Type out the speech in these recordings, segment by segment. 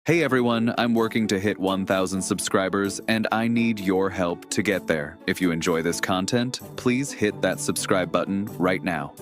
Hey everyone, I'm working to hit 1,000 subscribers and I need your help to get there. If you enjoy this content, please hit that subscribe button right now.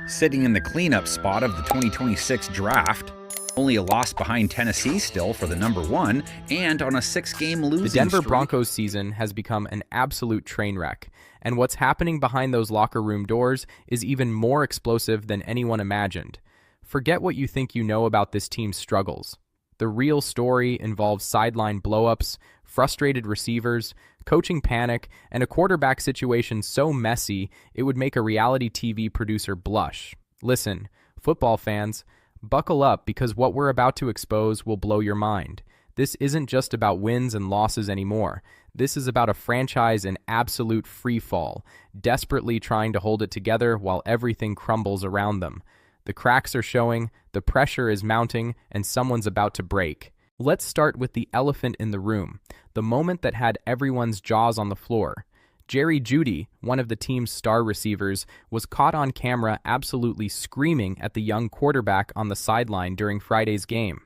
Sitting in the cleanup spot of the 2026 draft, only a loss behind Tennessee still for the #1, and on a 6-game losing The Denver streak. Broncos season has become an absolute train wreck, and what's happening behind those locker room doors is even more explosive than anyone imagined. Forget what you think you know about this team's struggles. The real story involves sideline blowups, frustrated receivers, coaching panic, and a quarterback situation so messy it would make a reality TV producer blush. Listen, football fans, buckle up because what we're about to expose will blow your mind. This isn't just about wins and losses anymore. This is about a franchise in absolute free fall, desperately trying to hold it together while everything crumbles around them. The cracks are showing, the pressure is mounting, and someone's about to break. Let's start with the elephant in the room, the moment that had everyone's jaws on the floor. Jerry Jeudy, one of the team's star receivers, was caught on camera absolutely screaming at the young quarterback on the sideline during Friday's game.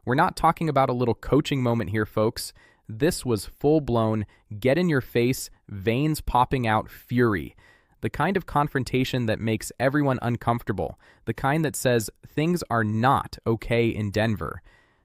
We're not talking about a little coaching moment here, folks. This was full-blown, get-in-your-face, veins popping out fury. The kind of confrontation that makes everyone uncomfortable, the kind that says things are not okay in Denver.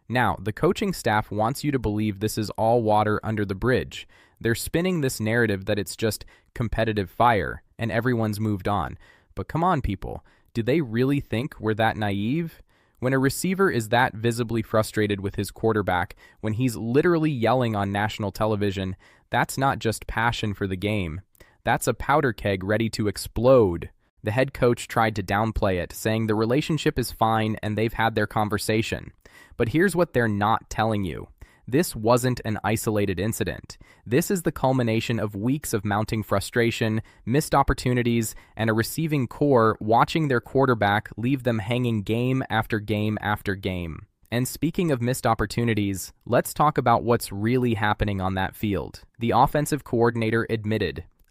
Now, the coaching staff wants you to believe this is all water under the bridge. They're spinning this narrative that it's just competitive fire and everyone's moved on. But come on, people, do they really think we're that naive? When a receiver is that visibly frustrated with his quarterback, when he's literally yelling on national television, that's not just passion for the game. That's a powder keg ready to explode. The head coach tried to downplay it, saying the relationship is fine and they've had their conversation. But here's what they're not telling you. This wasn't an isolated incident. This is the culmination of weeks of mounting frustration, missed opportunities, and a receiving core watching their quarterback leave them hanging game after game after game. And speaking of missed opportunities, let's talk about what's really happening on that field. The offensive coordinator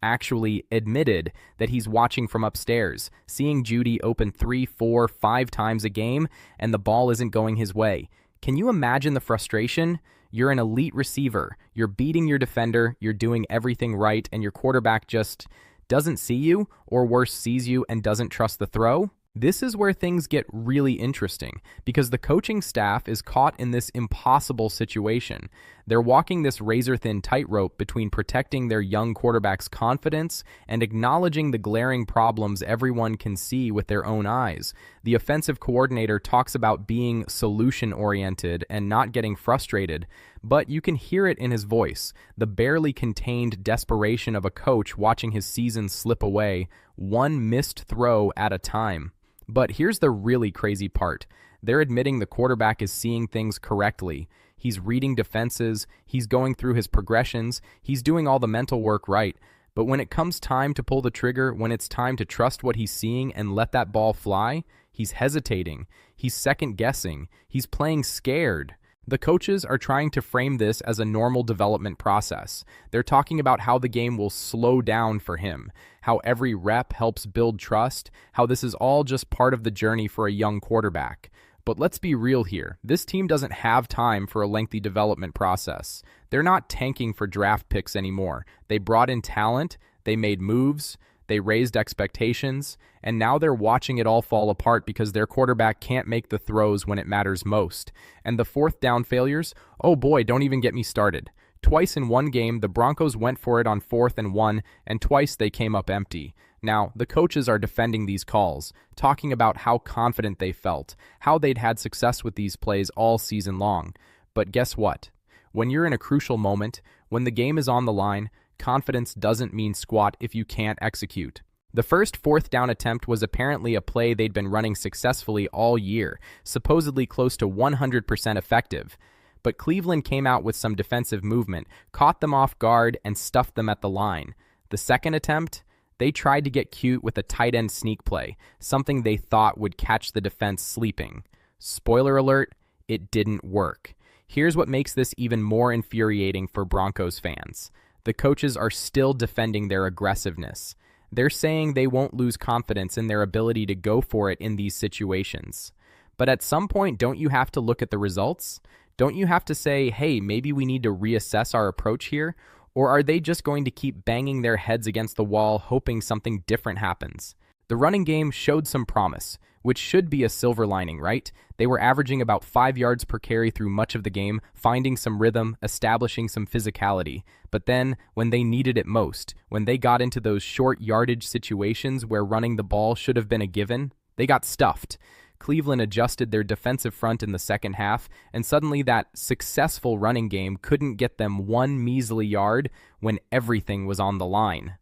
actually admitted that he's watching from upstairs, seeing Jeudy open 3, 4, 5 times a game, and the ball isn't going his way. Can you imagine the frustration? You're an elite receiver, you're beating your defender, you're doing everything right, and your quarterback just doesn't see you, or worse, sees you and doesn't trust the throw? This is where things get really interesting, because the coaching staff is caught in this impossible situation. They're walking this razor-thin tightrope between protecting their young quarterback's confidence and acknowledging the glaring problems everyone can see with their own eyes. The offensive coordinator talks about being solution-oriented and not getting frustrated, but you can hear it in his voice, the barely contained desperation of a coach watching his season slip away, one missed throw at a time. But here's the really crazy part. They're admitting the quarterback is seeing things correctly. He's reading defenses, he's going through his progressions, he's doing all the mental work right. But when it comes time to pull the trigger, when it's time to trust what he's seeing and let that ball fly, he's hesitating, he's second-guessing, he's playing scared. The coaches are trying to frame this as a normal development process. They're talking about how the game will slow down for him, how every rep helps build trust, how this is all just part of the journey for a young quarterback. But let's be real here. This team doesn't have time for a lengthy development process. They're not tanking for draft picks anymore. They brought in talent, they made moves, they raised expectations, and now they're watching it all fall apart because their quarterback can't make the throws when it matters most. And the fourth down failures? Oh boy, don't even get me started. Twice in one game, the Broncos went for it on 4th and 1, and twice they came up empty. Now, the coaches are defending these calls, talking about how confident they felt, how they'd had success with these plays all season long. But guess what? When you're in a crucial moment, when the game is on the line, confidence doesn't mean squat if you can't execute. The first 4th down attempt was apparently a play they'd been running successfully all year, supposedly close to 100% effective. But Cleveland came out with some defensive movement, caught them off guard, and stuffed them at the line. The second attempt? They tried to get cute with a tight end sneak play, something they thought would catch the defense sleeping. Spoiler alert, it didn't work. Here's what makes this even more infuriating for Broncos fans. The coaches are still defending their aggressiveness. They're saying they won't lose confidence in their ability to go for it in these situations. But at some point, don't you have to look at the results? Don't you have to say, hey, maybe we need to reassess our approach here? Or are they just going to keep banging their heads against the wall, hoping something different happens? The running game showed some promise, which should be a silver lining, right? They were averaging about 5 yards per carry through much of the game, finding some rhythm, establishing some physicality. But then, when they needed it most, when they got into those short yardage situations where running the ball should have been a given, they got stuffed. Cleveland adjusted their defensive front in the second half, and suddenly that successful running game couldn't get them one measly yard when everything was on the line.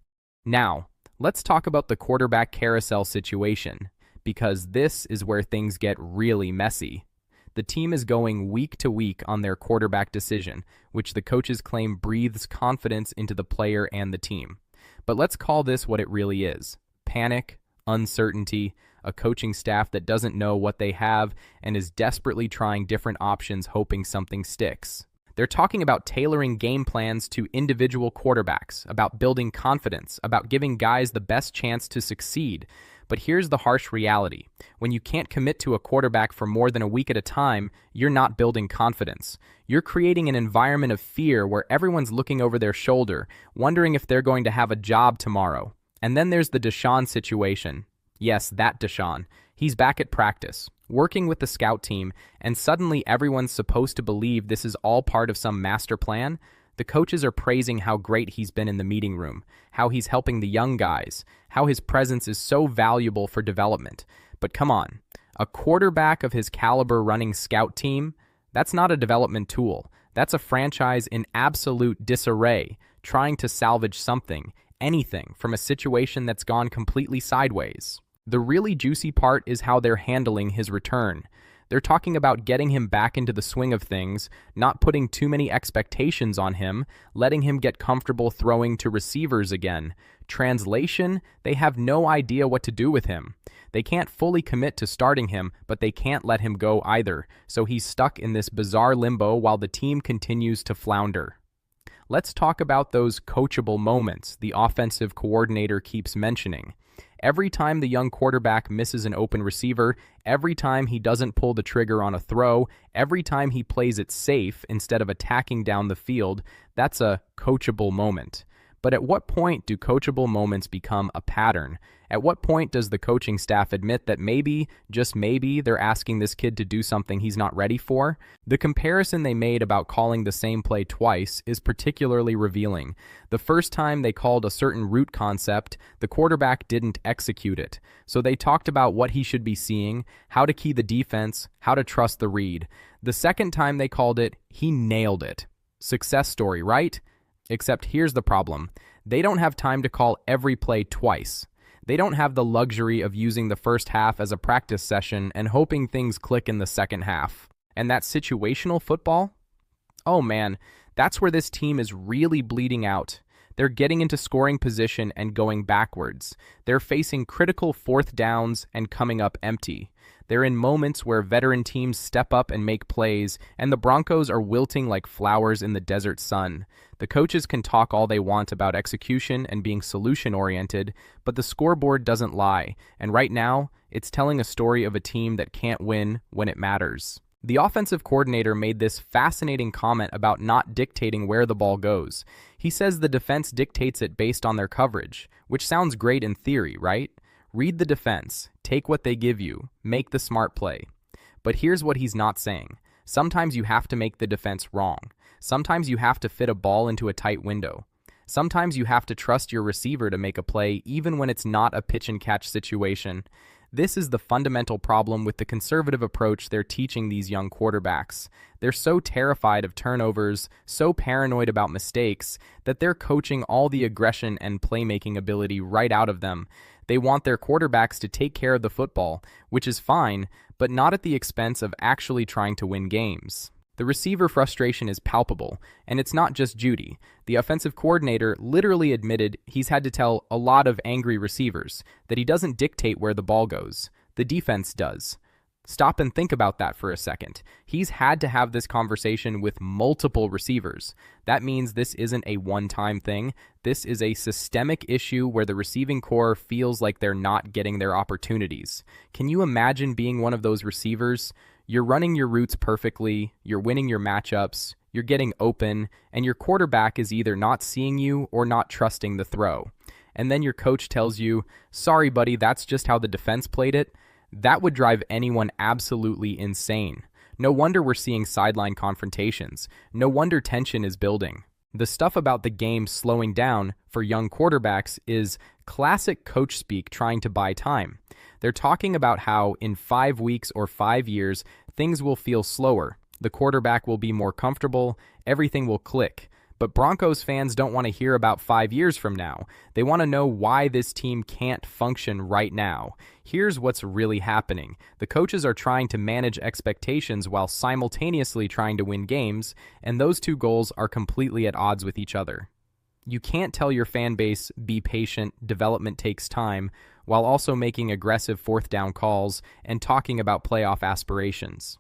Now, let's talk about the quarterback carousel situation, because this is where things get really messy. The team is going week to week on their quarterback decision, which the coaches claim breathes confidence into the player and the team. But let's call this what it really is: panic, uncertainty, a coaching staff that doesn't know what they have and is desperately trying different options hoping something sticks. They're talking about tailoring game plans to individual quarterbacks, about building confidence, about giving guys the best chance to succeed. But here's the harsh reality. When you can't commit to a quarterback for more than a week at a time, you're not building confidence. You're creating an environment of fear where everyone's looking over their shoulder, wondering if they're going to have a job tomorrow. And then there's the Deshaun situation. Yes, that Deshaun. He's back at practice, working with the scout team, and suddenly everyone's supposed to believe this is all part of some master plan. The coaches are praising how great he's been in the meeting room, how he's helping the young guys, how his presence is so valuable for development. But come on, a quarterback of his caliber running scout team, that's not a development tool. That's a franchise in absolute disarray, trying to salvage something, anything, from a situation that's gone completely sideways. The really juicy part is how they're handling his return. They're talking about getting him back into the swing of things, not putting too many expectations on him, letting him get comfortable throwing to receivers again. Translation, they have no idea what to do with him. They can't fully commit to starting him, but they can't let him go either, so he's stuck in this bizarre limbo while the team continues to flounder. Let's talk about those coachable moments the offensive coordinator keeps mentioning. Every time the young quarterback misses an open receiver, every time he doesn't pull the trigger on a throw, every time he plays it safe instead of attacking down the field, that's a coachable moment. But at what point do coachable moments become a pattern? At what point does the coaching staff admit that maybe, just maybe, they're asking this kid to do something he's not ready for? The comparison they made about calling the same play twice is particularly revealing. The first time they called a certain route concept, the quarterback didn't execute it. So they talked about what he should be seeing, how to key the defense, how to trust the read. The second time they called it, he nailed it. Success story, right? Except here's the problem. They don't have time to call every play twice. They don't have the luxury of using the first half as a practice session and hoping things click in the second half. And that situational football? Oh man, that's where this team is really bleeding out. They're getting into scoring position and going backwards. They're facing critical fourth downs and coming up empty. They're in moments where veteran teams step up and make plays, and the Broncos are wilting like flowers in the desert sun. The coaches can talk all they want about execution and being solution-oriented, but the scoreboard doesn't lie, and right now, it's telling a story of a team that can't win when it matters. The offensive coordinator made this fascinating comment about not dictating where the ball goes. He says the defense dictates it based on their coverage, which sounds great in theory, right? Read the defense, take what they give you, make the smart play. But here's what he's not saying. Sometimes you have to make the defense wrong. Sometimes you have to fit a ball into a tight window. Sometimes you have to trust your receiver to make a play even when it's not a pitch and catch situation. This is the fundamental problem with the conservative approach they're teaching these young quarterbacks. They're so terrified of turnovers, so paranoid about mistakes, that they're coaching all the aggression and playmaking ability right out of them. They want their quarterbacks to take care of the football, which is fine, but not at the expense of actually trying to win games. The receiver frustration is palpable, and it's not just Judy. The offensive coordinator literally admitted he's had to tell a lot of angry receivers that he doesn't dictate where the ball goes. The defense does. Stop and think about that for a second. He's had to have this conversation with multiple receivers. That means this isn't a one-time thing. This is a systemic issue where the receiving core feels like they're not getting their opportunities. Can you imagine being one of those receivers? You're running your routes perfectly, you're winning your matchups, you're getting open, and your quarterback is either not seeing you or not trusting the throw. And then your coach tells you, "Sorry, buddy, that's just how the defense played it." That would drive anyone absolutely insane. No wonder we're seeing sideline confrontations. No wonder tension is building. The stuff about the game slowing down for young quarterbacks is classic coach speak trying to buy time. They're talking about how in 5 weeks or 5 years, things will feel slower. The quarterback will be more comfortable. Everything will click. But Broncos fans don't want to hear about 5 years from now. They want to know why this team can't function right now. Here's what's really happening. The coaches are trying to manage expectations while simultaneously trying to win games, and those two goals are completely at odds with each other. You can't tell your fan base, be patient, development takes time, while also making aggressive fourth down calls and talking about playoff aspirations.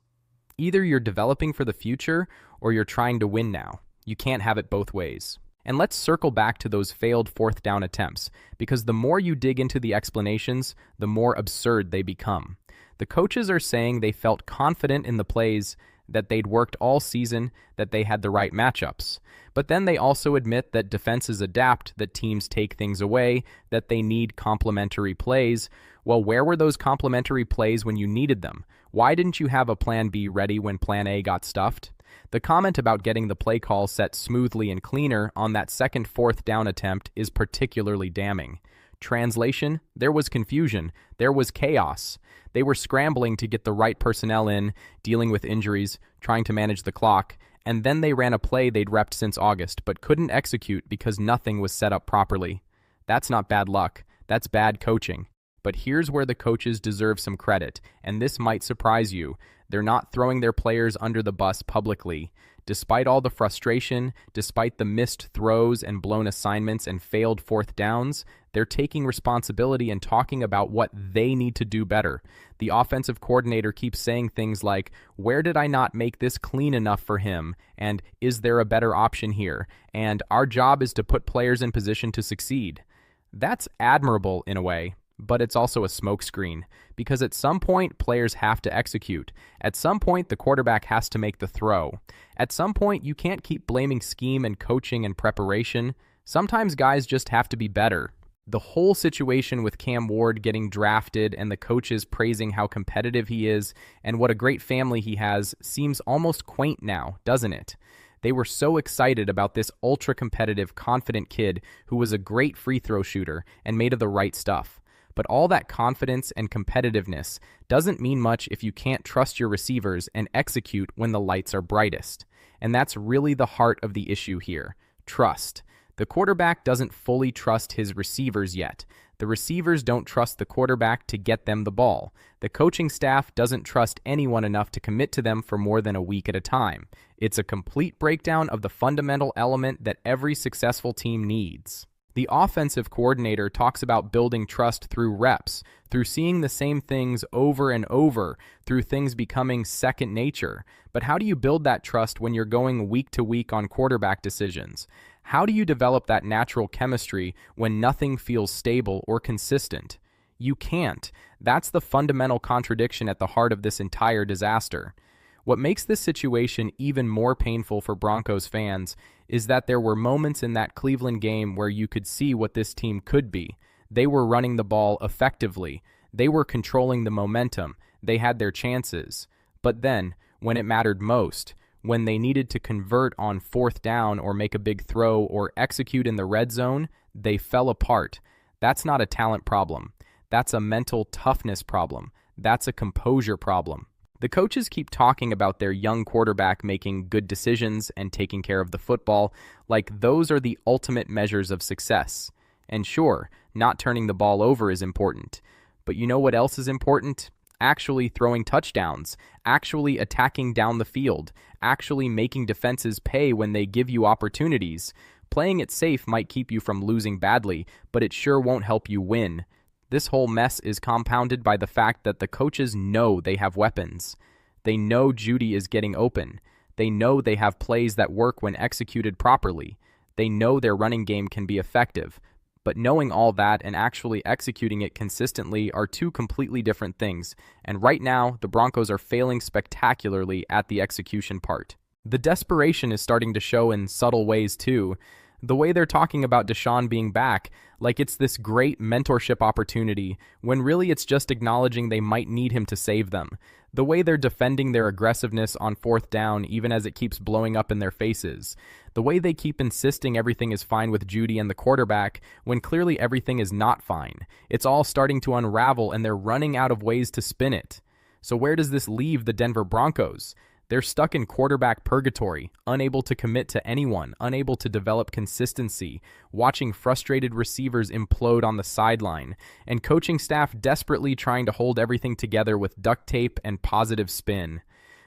Either you're developing for the future or you're trying to win now. You can't have it both ways. And let's circle back to those failed fourth down attempts, because the more you dig into the explanations, the more absurd they become. The coaches are saying they felt confident in the plays, that they'd worked all season, that they had the right matchups. But then they also admit that defenses adapt, that teams take things away, that they need complementary plays. Well, where were those complementary plays when you needed them? Why didn't you have a plan B ready when plan A got stuffed? The comment about getting the play call set smoothly and cleaner on that second fourth down attempt is particularly damning. Translation, there was confusion, there was chaos. They were scrambling to get the right personnel in, dealing with injuries, trying to manage the clock, and then they ran a play they'd repped since August but couldn't execute because nothing was set up properly. That's not bad luck, that's bad coaching. But here's where the coaches deserve some credit, and this might surprise you. They're not throwing their players under the bus publicly. Despite all the frustration, despite the missed throws and blown assignments and failed fourth downs, they're taking responsibility and talking about what they need to do better. The offensive coordinator keeps saying things like, "Where did I not make this clean enough for him?" And "Is there a better option here?" And "Our job is to put players in position to succeed." That's admirable in a way. But it's also a smokescreen, because at some point, players have to execute. At some point, the quarterback has to make the throw. At some point, you can't keep blaming scheme and coaching and preparation. Sometimes guys just have to be better. The whole situation with Cam Ward getting drafted and the coaches praising how competitive he is and what a great family he has seems almost quaint now, doesn't it? They were so excited about this ultra-competitive, confident kid who was a great free throw shooter and made of the right stuff. But all that confidence and competitiveness doesn't mean much if you can't trust your receivers and execute when the lights are brightest. And that's really the heart of the issue here. Trust. The quarterback doesn't fully trust his receivers yet. The receivers don't trust the quarterback to get them the ball. The coaching staff doesn't trust anyone enough to commit to them for more than a week at a time. It's a complete breakdown of the fundamental element that every successful team needs. The offensive coordinator talks about building trust through reps, through seeing the same things over and over, through things becoming second nature. But how do you build that trust when you're going week to week on quarterback decisions? How do you develop that natural chemistry when nothing feels stable or consistent? You can't. That's the fundamental contradiction at the heart of this entire disaster. What makes this situation even more painful for Broncos fans is that there were moments in that Cleveland game where you could see what this team could be. They were running the ball effectively. They were controlling the momentum. They had their chances. But then, when it mattered most, when they needed to convert on fourth down or make a big throw or execute in the red zone, they fell apart. That's not a talent problem. That's a mental toughness problem. That's a composure problem. The coaches keep talking about their young quarterback making good decisions and taking care of the football like those are the ultimate measures of success. And sure, not turning the ball over is important. But you know what else is important? Actually throwing touchdowns, actually attacking down the field, actually making defenses pay when they give you opportunities. Playing it safe might keep you from losing badly, but it sure won't help you win. This whole mess is compounded by the fact that the coaches know they have weapons. They know Jeudy is getting open. They know they have plays that work when executed properly. They know their running game can be effective. But knowing all that and actually executing it consistently are two completely different things, and right now, the Broncos are failing spectacularly at the execution part. The desperation is starting to show in subtle ways too. The way they're talking about Deshaun being back, like it's this great mentorship opportunity, when really it's just acknowledging they might need him to save them. The way they're defending their aggressiveness on fourth down even as it keeps blowing up in their faces. The way they keep insisting everything is fine with Jeudy and the quarterback when clearly everything is not fine. It's all starting to unravel and they're running out of ways to spin it. So where does this leave the Denver Broncos? They're stuck in quarterback purgatory, unable to commit to anyone, unable to develop consistency, watching frustrated receivers implode on the sideline, and coaching staff desperately trying to hold everything together with duct tape and positive spin.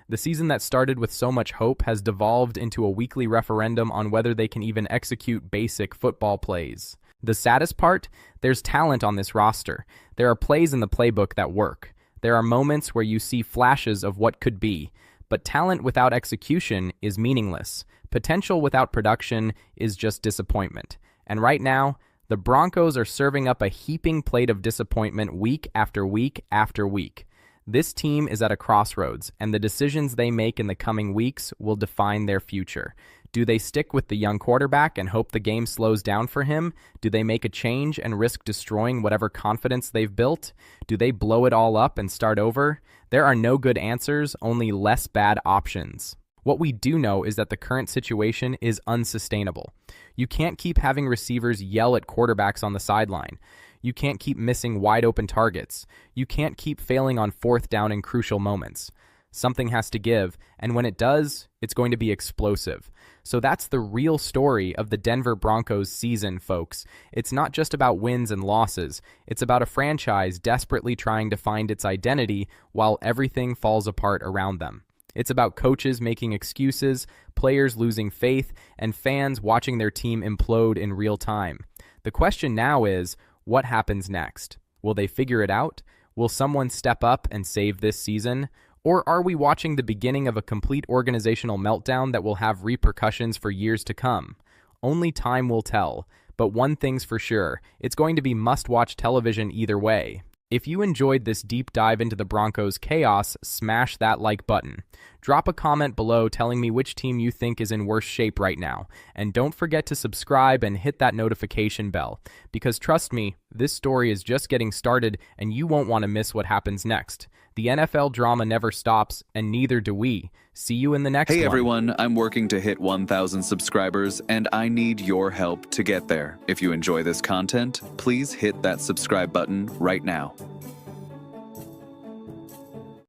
The season that started with so much hope has devolved into a weekly referendum on whether they can even execute basic football plays. The saddest part? There's talent on this roster. There are plays in the playbook that work. There are moments where you see flashes of what could be. But talent without execution is meaningless. Potential without production is just disappointment. And right now, the Broncos are serving up a heaping plate of disappointment week after week after week. This team is at a crossroads, and the decisions they make in the coming weeks will define their future. Do they stick with the young quarterback and hope the game slows down for him? Do they make a change and risk destroying whatever confidence they've built? Do they blow it all up and start over? There are no good answers, only less bad options. What we do know is that the current situation is unsustainable. You can't keep having receivers yell at quarterbacks on the sideline. You can't keep missing wide open targets. You can't keep failing on fourth down in crucial moments. Something has to give, and when it does, it's going to be explosive. So that's the real story of the Denver Broncos season, folks. It's not just about wins and losses. It's about a franchise desperately trying to find its identity while everything falls apart around them. It's about coaches making excuses, players losing faith, and fans watching their team implode in real time. The question now is, what happens next? Will they figure it out? Will someone step up and save this season? Or are we watching the beginning of a complete organizational meltdown that will have repercussions for years to come? Only time will tell. But one thing's for sure, it's going to be must-watch television either way. If you enjoyed this deep dive into the Broncos' chaos, smash that like button. Drop a comment below telling me which team you think is in worse shape right now. And don't forget to subscribe and hit that notification bell. Because trust me, this story is just getting started and you won't want to miss what happens next. The NFL drama never stops, and neither do we. See you in the next one. Hey everyone, I'm working to hit 1,000 subscribers, and I need your help to get there. If you enjoy this content, please hit that subscribe button right now.